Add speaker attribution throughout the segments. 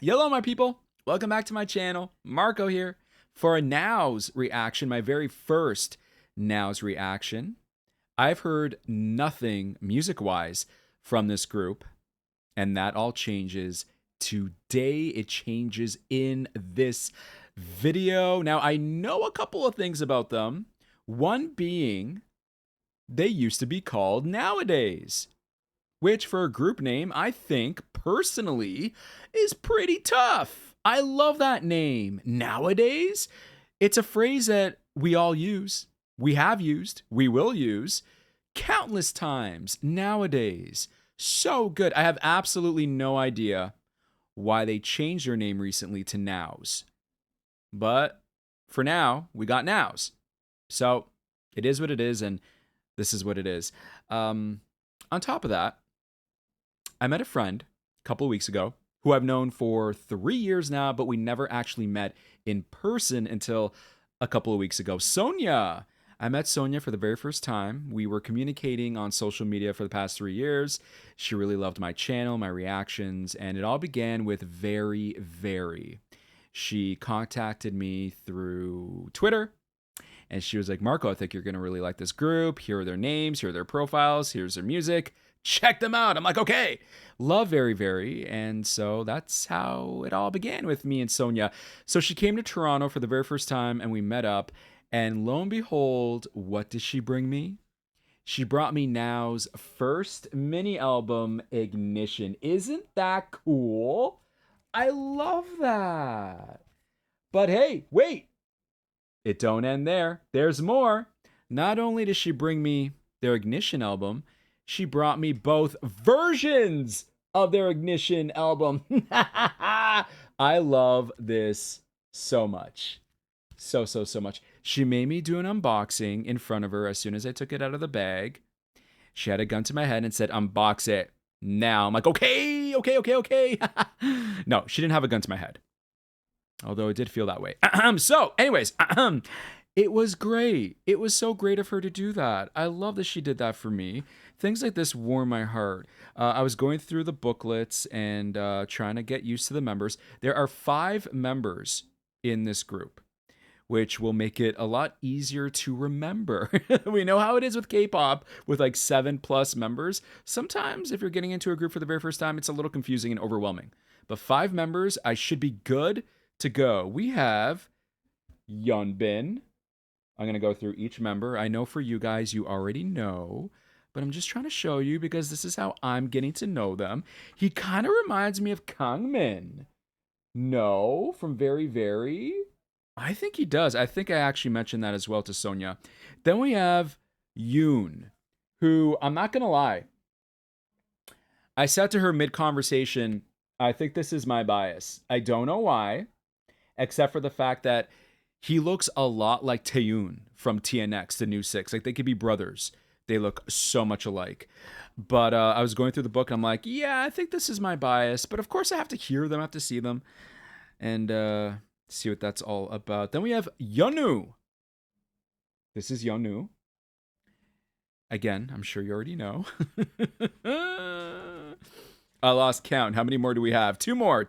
Speaker 1: Hello, my people. Welcome back to my channel. Marco here for a NOWZ reaction, my very first NOWZ reaction. I've heard nothing music-wise from this group, and that all changes today. It changes in this video. Now, I know a couple of things about them. One being, they used to be called Nowadays, which for a group name, I think, personally, is pretty tough. I love that name. Nowadays, it's a phrase that we all use, we have used, we will use countless times. Nowadays. So good. I have absolutely no idea why they changed their name recently to NOWZ. But for now, we got NOWZ. So it is what it is, and this is what it is. On top of that, I met a friend a couple of weeks ago who I've known for 3 years now, but we never actually met in person until a couple of weeks ago. Sonia. I met Sonia for the very first time. We were communicating on social media for the past 3 years. She really loved my channel, my reactions, and it all began with very. She contacted me through Twitter, and she was like, Marco, I think you're going to really like this group. Here are their names, here are their profiles, here's their music. Check them out. I'm like, okay. Love very. And so that's how it all began with me and Sonia. So she came to Toronto for the very first time and we met up. And lo and behold, what did she bring me? She brought me NOWZ's first mini album, Ignition. Isn't that cool? I love that. But hey, wait. It don't end there. There's more. Not only did she bring me their Ignition album, she brought me both versions of their Ignition album. I love this so much. So much. She made me do an unboxing in front of her as soon as I took it out of the bag. She had a gun to my head and said, unbox it now. I'm like, okay. No, she didn't have a gun to my head. Although it did feel that way. So, anyways, it was great. It was so great of her to do that. I love that she did that for me. Things like this warm my heart. I was going through the booklets and trying to get used to the members. There are 5 members in this group, which will make it a lot easier to remember. We know how it is with K-pop, with like 7+ members. Sometimes if you're getting into a group for the very first time, it's a little confusing and overwhelming. But 5 members, I should be good to go. We have Yeonbin. I'm going to go through each member. I know for you guys, you already know, but I'm just trying to show you because this is how I'm getting to know them. He kind of reminds me of Kangmin. No, from Very. I think he does. I think I actually mentioned that as well to Sonia. Then we have Yoon, who, I'm not going to lie, I said to her mid-conversation, I think this is my bias. I don't know why, except for the fact that he looks a lot like Taeyoon from TNX, the new 6. Like, they could be brothers. They look so much alike. But I was going through the book, and I'm like, yeah, I think this is my bias. But of course, I have to hear them, I have to see them, and see what that's all about. Then we have yeonwoo. This is yeonwoo. Again, I'm sure you already know. I lost count. How many more do we have? 2 more.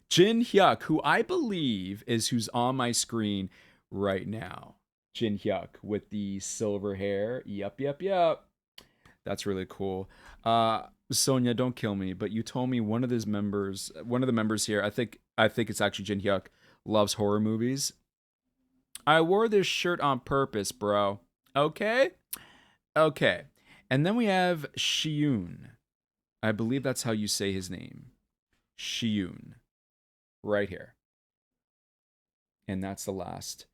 Speaker 1: Jinhyuk, who I believe is who's on my screen right now. Jinhyuk with the silver hair. Yup. That's really cool. Sonia, don't kill me, but you told me one of the members here, I think it's actually Jinhyuk, loves horror movies. I wore this shirt on purpose, bro. Okay. And then we have Siyun. I believe that's how you say his name. Siyun. Right here. And that's the last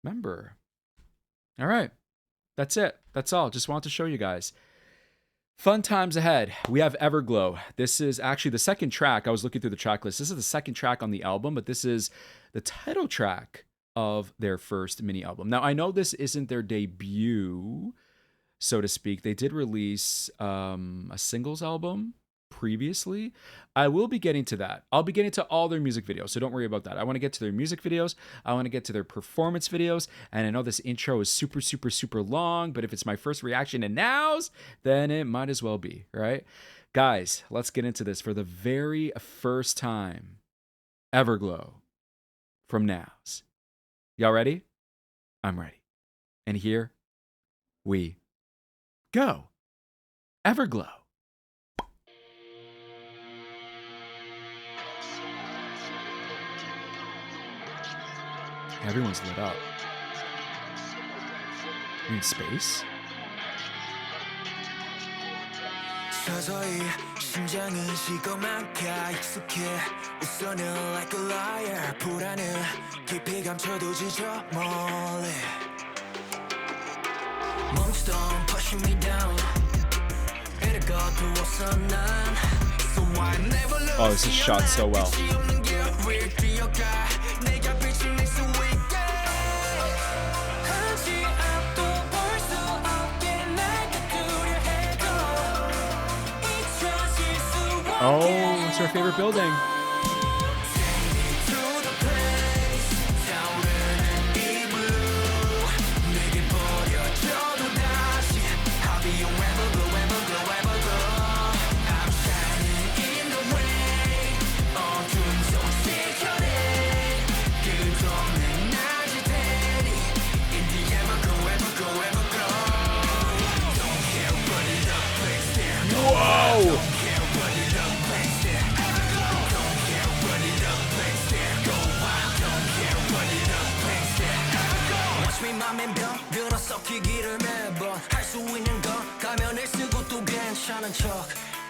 Speaker 1: member. All right. That's it. That's all. Just wanted to show you guys. Fun times ahead. We have Everglow. This is actually the second track. I was looking through the track list. This is the second track on the album, but this is the title track of their first mini album. Now, I know this isn't their debut, so to speak. They did release a singles album previously. I will be getting to that. I'll be getting to all their music videos, so don't worry about that. I want to get to their music videos. I want to get to their performance videos, and I know this intro is super long, but if it's my first reaction to NOWZ, then it might as well be, right? Guys, let's get into this. For the very first time, Everglow from NOWZ. Y'all ready? I'm ready. And here we go. Everglow. Everyone's lit up. You're in space?
Speaker 2: 서서히 심장은 시커멓게 익숙해 웃어는 like a liar 불안은 깊이 감춰도 지쳐 멀리 멈추던 pushing me down 이를 거두었어 난 So I never lose
Speaker 1: Oh, this is shot so well. Oh, it's her favorite building. Whoa!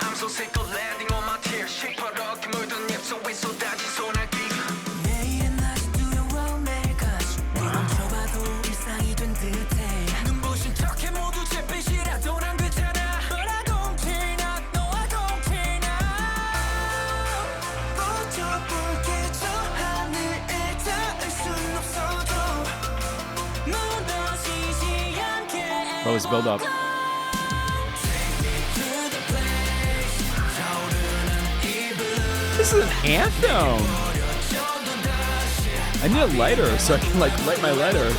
Speaker 2: I'm so sick of landing on my tears 시퍼렇게 물든 입속에 쏟아진 소나기가 매일 다시 두려워 매일까지 네 멈춰봐도 일상이 된 듯해 눈부신 척해 모두 제 빛이라도 난 괜찮아 But I don't care not, no I don't care now 꺼져볼게 저 하늘에 닿을 순 없어도 무너지지 않게
Speaker 1: Bro, this build up. This is an anthem. I need a lighter so I can like light my lighter.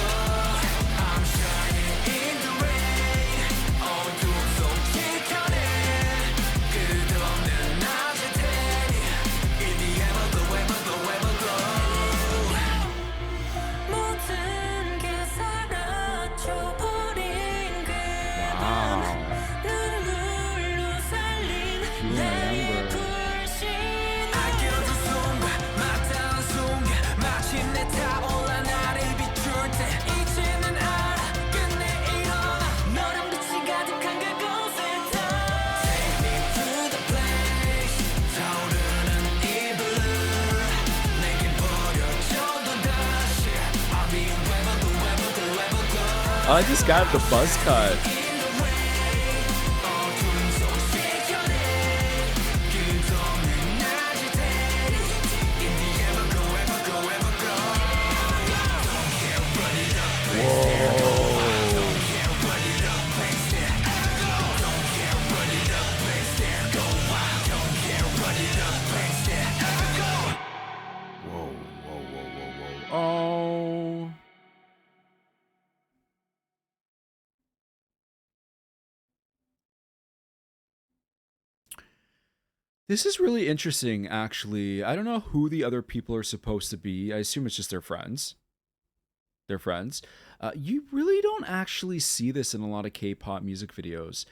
Speaker 1: I just got the buzz cut. Oh. This is really interesting, actually. I don't know who the other people are supposed to be. I assume it's just their friends. Their friends. You really don't actually see this in a lot of K-pop music videos.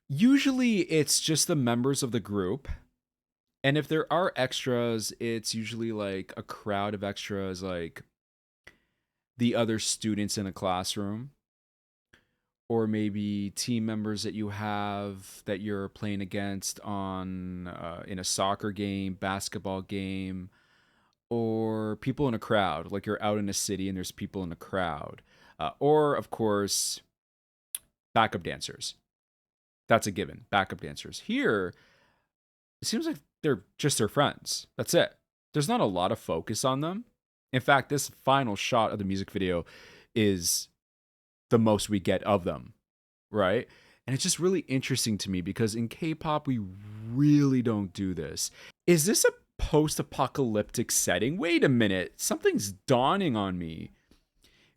Speaker 1: Usually, it's just the members of the group. And if there are extras, it's usually like a crowd of extras, like the other students in a classroom. Or maybe team members that you have that you're playing against on in a soccer game, basketball game, or people in a crowd, like you're out in a city and there's people in a crowd. Or, of course, backup dancers. That's a given, backup dancers. Here, it seems like they're just their friends. That's it. There's not a lot of focus on them. In fact, this final shot of the music video is the most we get of them, right? And it's just really interesting to me because in K-pop, we really don't do this. Is this a post-apocalyptic setting? Wait a minute, something's dawning on me.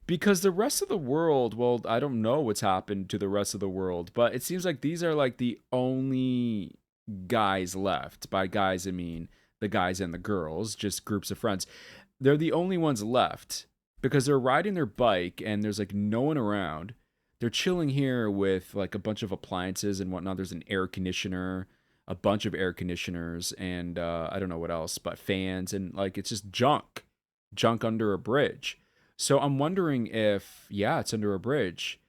Speaker 1: Because the rest of the world, well, I don't know what's happened to the rest of the world, but it seems like these are like the only guys left. By guys, I mean the guys and the girls, just groups of friends. They're the only ones left because they're riding their bike and there's like no one around. They're chilling here with like a bunch of appliances and whatnot. There's an air conditioner, a bunch of air conditioners, and I don't know what else, but fans, and like it's just junk under a bridge. So I'm wondering if, yeah, it's under a bridge.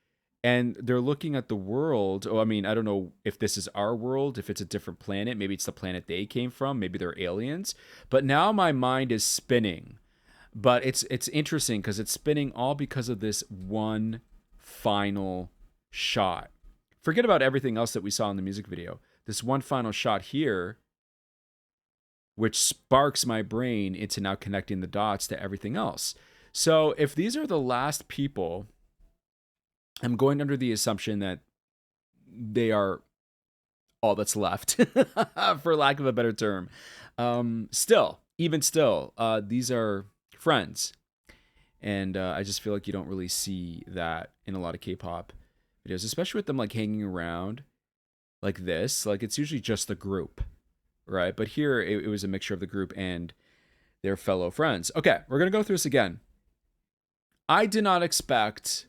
Speaker 1: And they're looking at the world. Oh, I mean, I don't know if this is our world, if it's a different planet. Maybe it's the planet they came from. Maybe they're aliens. But now my mind is spinning. But it's interesting because it's spinning all because of this one final shot. Forget about everything else that we saw in the music video. This one final shot here, which sparks my brain into now connecting the dots to everything else. So if these are the last people, I'm going under the assumption that they are all that's left, for lack of a better term. Even still, these are friends. And I just feel like you don't really see that in a lot of K-pop videos, especially with them like hanging around like this. Like it's usually just the group, right? But here it was a mixture of the group and their fellow friends. Okay, we're going to go through this again. I did not expect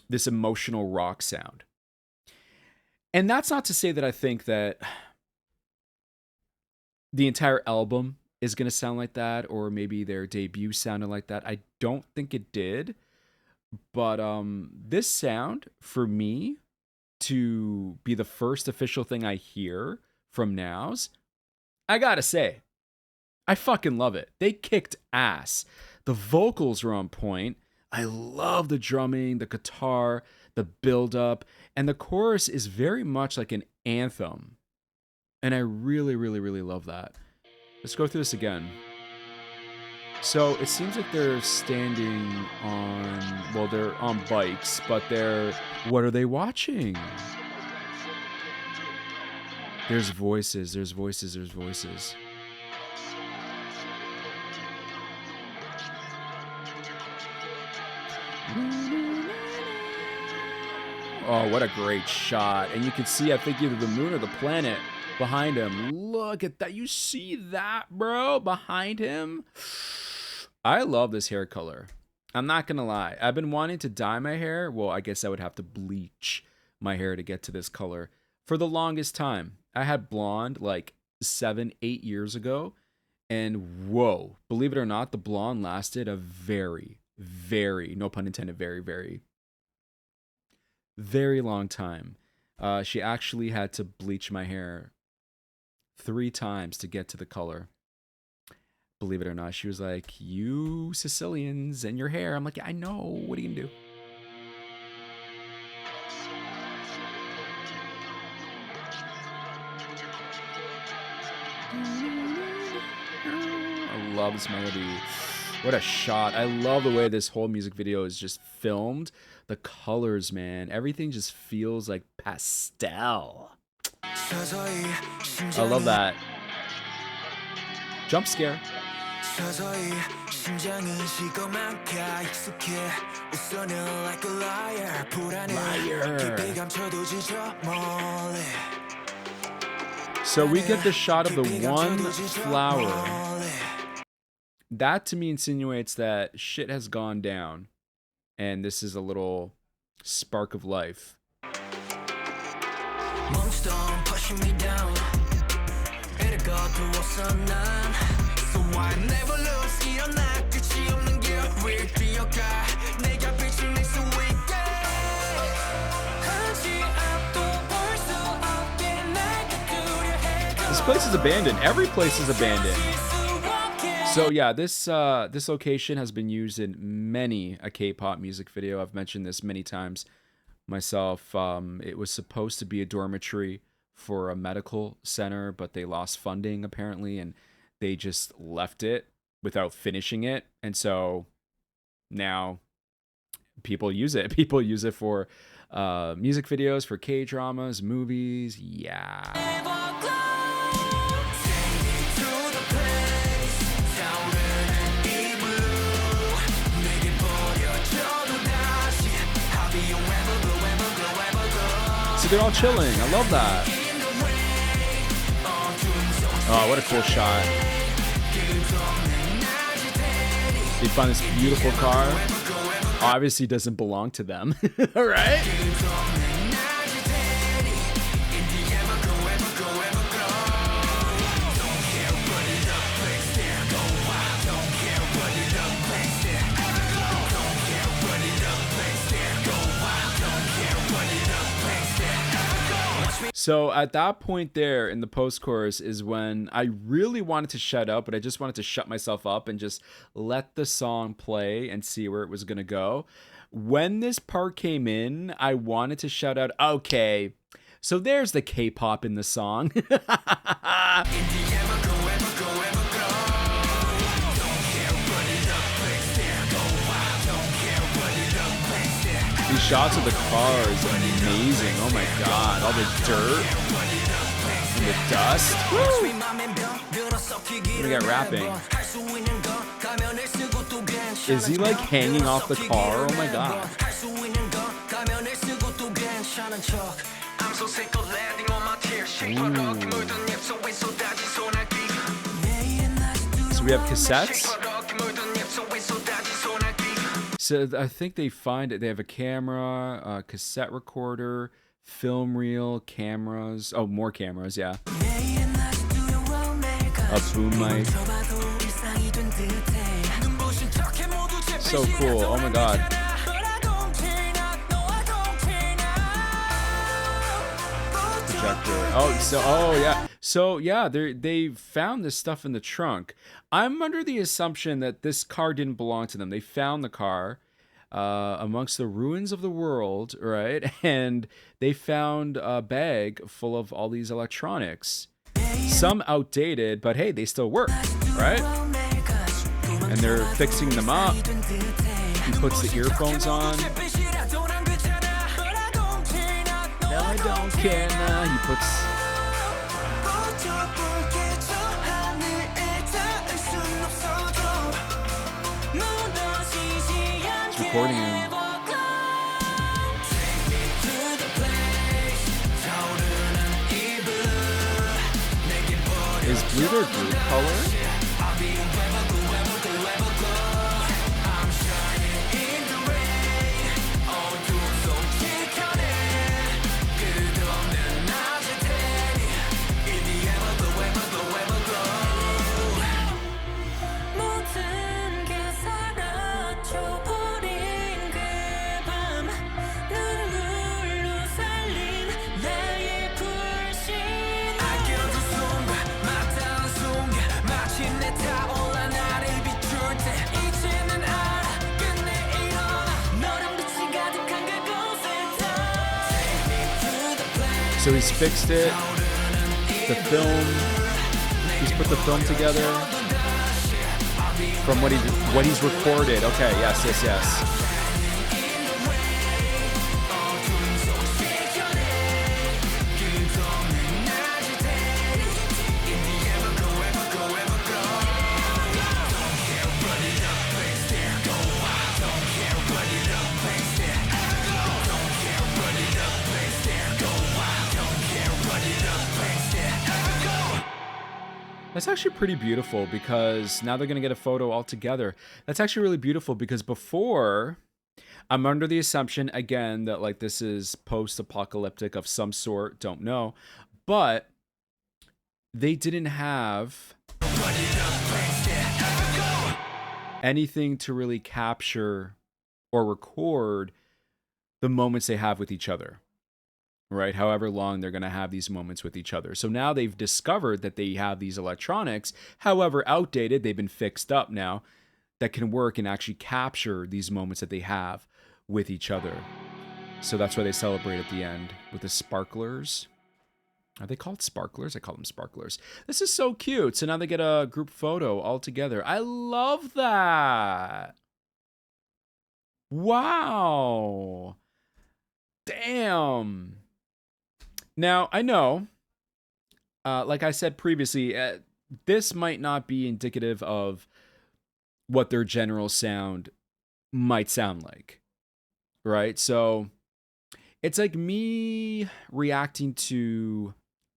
Speaker 1: this emotional rock sound. And that's not to say that I think that the entire album is going to sound like that, or maybe their debut sounded like that. I don't think it did. But this sound, for me, to be the first official thing I hear from NOWZ, I gotta say, I fucking love it. They kicked ass. The vocals are on point. I love the drumming, the guitar, the build-up, and the chorus is very much like an anthem. And I really, really, really love that. Let's go through this again. So it seems like they're standing on, well, they're on bikes, but what are they watching? There's voices, there's voices, there's voices. Oh, what a great shot. And you can see, I think, either the moon or the planet behind him. Look at that. You see that, bro? Behind him? I love this hair color. I'm not going to lie. I've been wanting to dye my hair. Well, I guess I would have to bleach my hair to get to this color for the longest time. I had blonde like 7-8 years ago. And whoa, believe it or not, the blonde lasted a very, no pun intended, very long time. She actually had to bleach my hair 3 times to get to the color. Believe it or not, she was like, "You Sicilians and your hair." I'm like, "I know. What are you gonna do?" I love this melody. What a shot. I love the way this whole music video is just filmed. The colors, man. Everything just feels like pastel. I love that. Jump scare. Liar. So we get the shot of the one flower. That to me insinuates that shit has gone down. And this is a little spark of life. This place is abandoned. Every place is abandoned. So yeah, this location has been used in many a K-pop music video. I've mentioned this many times myself. It was supposed to be a dormitory for a medical center, but they lost funding apparently, and they just left it without finishing it. And so now people use it. People use it for music videos, for K-dramas, movies. Yeah. So they're all chilling. I love that. Oh, what a cool shot. They find this beautiful car. Obviously doesn't belong to them. All right? So at that point there in the post-chorus is when I really wanted to shut up, but I just wanted to shut myself up and just let the song play and see where it was going to go. When this part came in, I wanted to shout out, okay, so there's the K-pop in the song. These shots of the car is amazing. Oh my god, all the dirt and the dust. Woo! We got rapping. Is he like hanging off the car? Oh my god. Ooh. So we have cassettes. So I think they find it. They have a camera, a cassette recorder, film reel, cameras. Oh, more cameras, yeah. A boom mic. So cool. Oh my god. Projector. Oh yeah. So yeah, they found this stuff in the trunk. I'm under the assumption that this car didn't belong to them. They found the car amongst the ruins of the world, right? And they found a bag full of all these electronics. Some outdated, but hey, they still work, right? And they're fixing them up. He puts the earphones on. No, I don't care now. He puts... recording him. Is blue their group color? So he's fixed it, the film, he's put the film together from what he's recorded. Okay, yes. That's actually pretty beautiful because now they're going to get a photo all together. That's actually really beautiful because before, I'm under the assumption, again, that like this is post-apocalyptic of some sort, don't know, but they didn't have anything to really capture or record the moments they have with each other. Right? However long they're going to have these moments with each other. So now they've discovered that they have these electronics, however outdated, they've been fixed up now, that can work and actually capture these moments that they have with each other. So that's why they celebrate at the end with the sparklers. Are they called sparklers? I call them sparklers. This is so cute. So now they get a group photo all together. I love that. Wow. Damn. Now, I know, like I said previously, this might not be indicative of what their general sound might sound like, right? So it's like me reacting to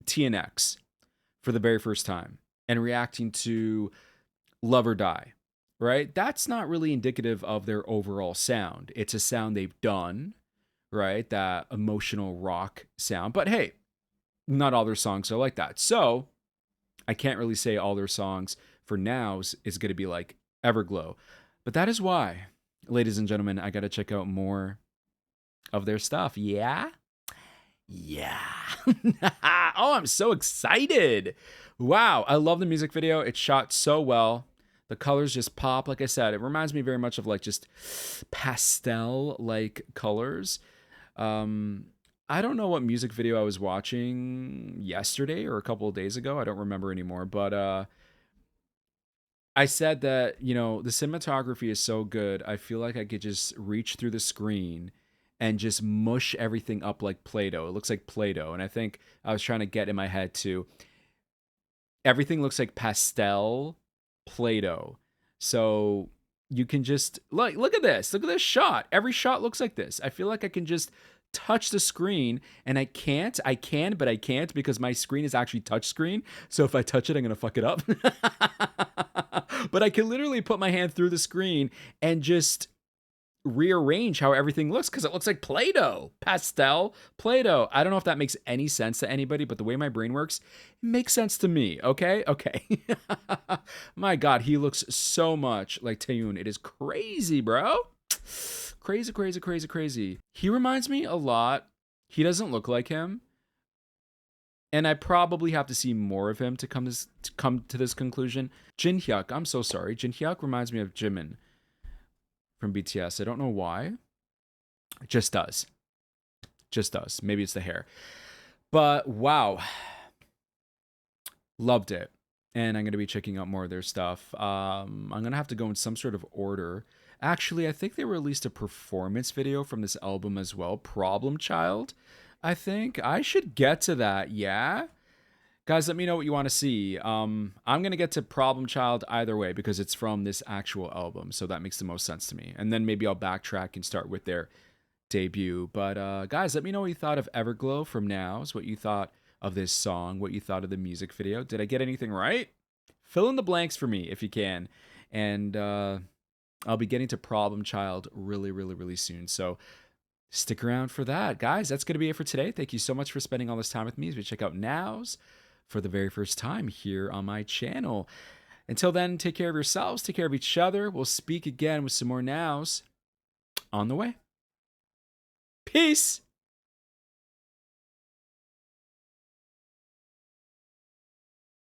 Speaker 1: TNX for the very first time and reacting to Love or Die, right? That's not really indicative of their overall sound. It's a sound they've done, right? That emotional rock sound. But hey, not all their songs are like that. So I can't really say all their songs for NOWZ is going to be like Everglow. But that is why, ladies and gentlemen, I got to check out more of their stuff. Yeah? Yeah. Oh, I'm so excited. Wow. I love the music video. It's shot so well. The colors just pop. Like I said, it reminds me very much of like just pastel like colors. I don't know what music video I was watching yesterday or a couple of days ago. I don't remember anymore. But I said that, you know, the cinematography is so good. I feel like I could just reach through the screen and just mush everything up like Play-Doh. It looks like Play-Doh. And I think I was trying to get in my head to everything looks like pastel Play-Doh. So you can just like look at this. Look at this shot. Every shot looks like this. I feel like I can just touch the screen and I can, but I can't because my screen is actually touch screen. So if I touch it, I'm going to fuck it up. But I can literally put my hand through the screen and just rearrange how everything looks because it looks like Play-Doh, pastel Play-Doh. I don't know if that makes any sense to anybody, but the way my brain works, it makes sense to me. Okay. My God, he looks so much like Taeyoon. It is crazy, bro. Crazy. He reminds me a lot. He doesn't look like him. And I probably have to see more of him to come to this conclusion. Jinhyuk, I'm so sorry. Jinhyuk reminds me of Jimin from BTS. I don't know why. It just does. Maybe it's the hair. But wow. Loved it. And I'm going to be checking out more of their stuff. I'm going to have to go in some sort of order. Actually, I think they released a performance video from this album as well. Problem Child, I think. I should get to that, yeah? Guys, let me know what you want to see. I'm going to get to Problem Child either way because it's from this actual album. So that makes the most sense to me. And then maybe I'll backtrack and start with their debut. But guys, let me know what you thought of Everglow from NOWZ, what you thought of this song, what you thought of the music video. Did I get anything right? Fill in the blanks for me if you can. And I'll be getting to Problem Child really soon. So stick around for that. Guys, that's going to be it for today. Thank you so much for spending all this time with me as we check out NOWZ for the very first time here on my channel. Until then, take care of yourselves, take care of each other. We'll speak again with some more NOWZ on the way. Peace!